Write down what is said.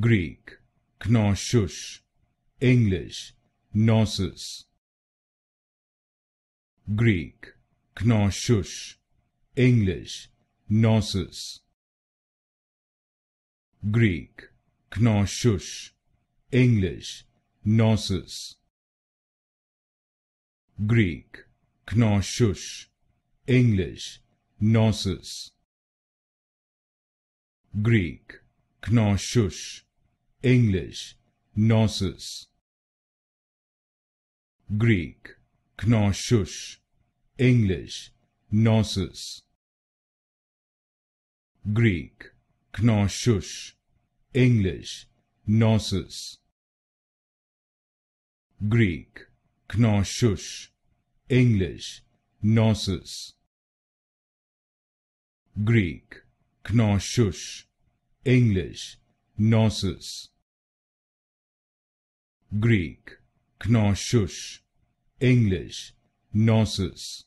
Greek, Knossos, English, Knossos. Greek, Knossos, English, Knossos. Greek, Knossos, English, Knossos. Greek, Knossos, English, Knossos. Greek, Knossos, English, Knossos. Greek, Knossos, English, Knossos. Greek, Knossos, English, Knossos. Greek, Knossos, English, Knossos. Greek, Knossos, English, Knossos. Greek, Knossos, English, Knossos.